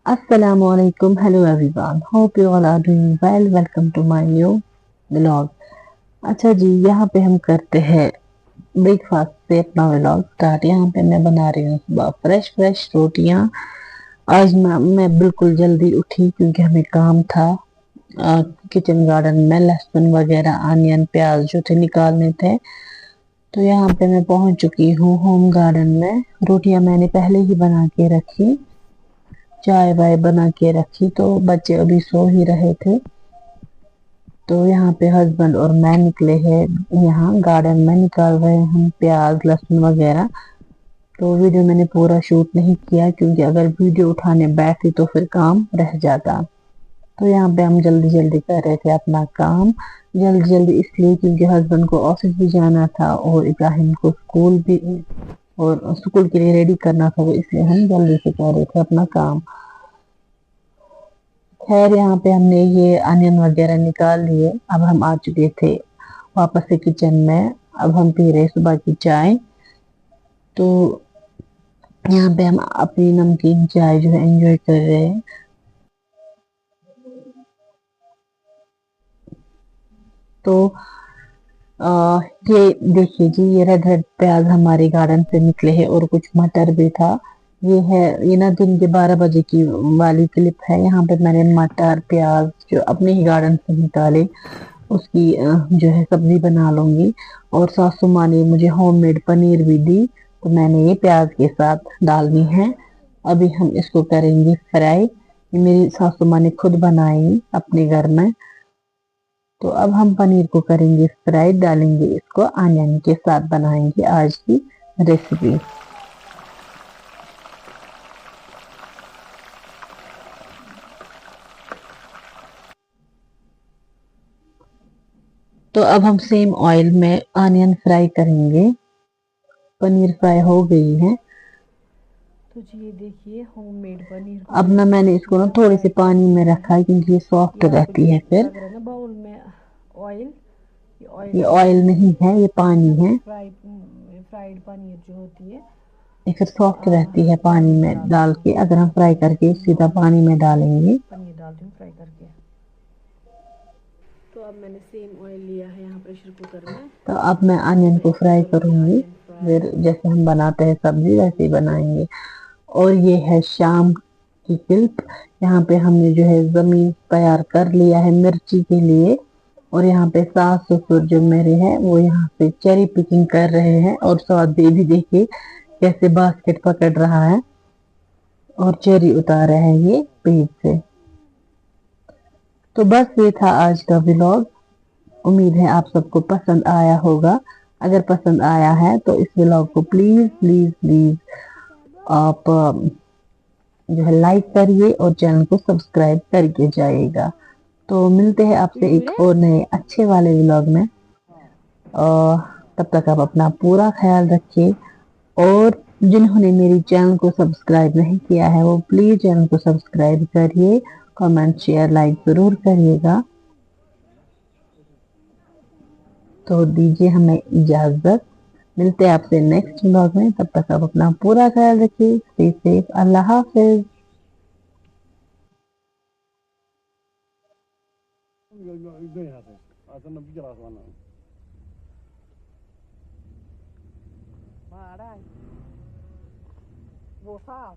Assalamu alaikum. Hello everyone. Hope you all are doing well. Welcome to my new vlog. अच्छा जी, यहाँ पे हम करते हैं ब्रेकफास्ट से अपना व्लॉग स्टार्ट। यहाँ पे मैं बना रही हूँ सुबह फ्रेश फ्रेश रोटियाँ। आज मैं बिल्कुल जल्दी उठी क्योंकि हमें काम था किचन गार्डन में लहसुन वगैरह आनियन प्याज जो थे निकालने थे। तो यहाँ पे मैं पहुंच चुकी हूँ होम गार्डन में। रोटियां मैंने पहले ही बना के रखी, चाय वाय बना के रखी, तो बच्चे अभी सो ही रहे थे। तो यहाँ पे हस्बैंड और मैं निकले हैं, यहाँ गार्डन में निकाल रहे हैं हम प्याज लहसुन वगैरह। तो वीडियो मैंने पूरा शूट नहीं किया क्योंकि अगर वीडियो उठाने बैठती तो फिर काम रह जाता। तो यहाँ पे हम जल्दी जल्दी कर रहे थे अपना काम। जल्दी जल्दी इसलिए क्योंकि हस्बैंड को ऑफिस भी जाना था और इब्राहिम को स्कूल भी और स्कूल के लिए रेडी करना था, तो इसलिए हम जल्दी से कर रहे थे अपना काम। खैर यहाँ पे हमने ये अनियन वगैरह निकाल लिए। अब हम आ चुके थे वापस से किचन में। अब हम पी रहे सुबह की चाय। तो यहाँ पे हम अपनी नमकीन चाय जो है एंजॉय कर रहे हैं। तो आ, ये देखिए जी, ये रेड रेड प्याज हमारे गार्डन से निकले हैं और कुछ मटर भी था। ये ना दिन के 12 बजे की वाली क्लिप है। यहाँ पे मैंने मटर प्याज जो अपने ही गार्डन से निकाले उसकी जो है सब्जी बना लूंगी। और सासू माँ ने मुझे होममेड पनीर भी दी, तो मैंने ये प्याज के साथ डालनी है। अभी हम इसको करेंगे फ्राई। ये मेरी सासू माँ ने खुद बनाई अपने घर में। तो अब हम पनीर को करेंगे फ्राई, डालेंगे इसको आनियन के साथ, बनाएंगे आज की रेसिपी। तो अब हम सेम ऑयल में आनियन फ्राई करेंगे। पनीर फ्राई हो गई है। तो जी ये देखिए होममेड पनीर को अब ना मैंने इसको ना थोड़े से पानी में रखा है क्योंकि ये सॉफ्ट ये आपको रहती जो है फिर। लग रहा है ना बाउल में ऑयल, ये ऑयल ये से ऑयल मैंने नहीं है, ये पानी ना है। फ्राइड पनीर जो होती है ये फिर सॉफ्ट रहती है पानी पानी में में डाल दी डाल हूँ। के। अगर हम फ्राई करके सीधा पानी में डालेंगे। पनीर डालती हूँ फ्राई करके। तो अब मैंने सेम ऑयल लिया है यहाँ प्रेशर कुकर में। तो अब मैं अनियन मैं को इसमें फ्राई करूँगी करूंगी, अनियन फिर फ्राई। जैसे हम बनाते हैं सब्जी वैसे ही बनाएंगे। और ये है शाम की क्लिप। यहाँ पे हमने जो है जमीन तैयार कर लिया है मिर्ची के लिए। और यहाँ पे सास ससुर जो मेरे हैं वो यहाँ पे चेरी पिकिंग कर रहे हैं। और साथ बेबी देखिए कैसे बास्केट पकड़ रहा है और चेरी उतार रहा है ये पेड़ से। तो बस ये था आज का व्लॉग। उम्मीद है आप सबको पसंद आया होगा। अगर पसंद आया है तो इस व्लॉग को प्लीज प्लीज प्लीज आप जो है लाइक करिए और चैनल को सब्सक्राइब करके जाइएगा। तो मिलते हैं आपसे एक और नए अच्छे वाले व्लॉग में। और तब तक आप अपना पूरा ख्याल रखिए। और जिन्होंने मेरी चैनल को सब्सक्राइब नहीं किया है वो प्लीज चैनल को सब्सक्राइब करिए। कमेंट शेयर लाइक जरूर करिएगा। तो दीजिए हमें इजाजत। मिलते हैं आपसे नेक्स्ट व्लॉग में। तब तक आप अपना पूरा ख्याल रखिए। Stay safe. अल्लाह हाफिज। Mà đây, vô sao?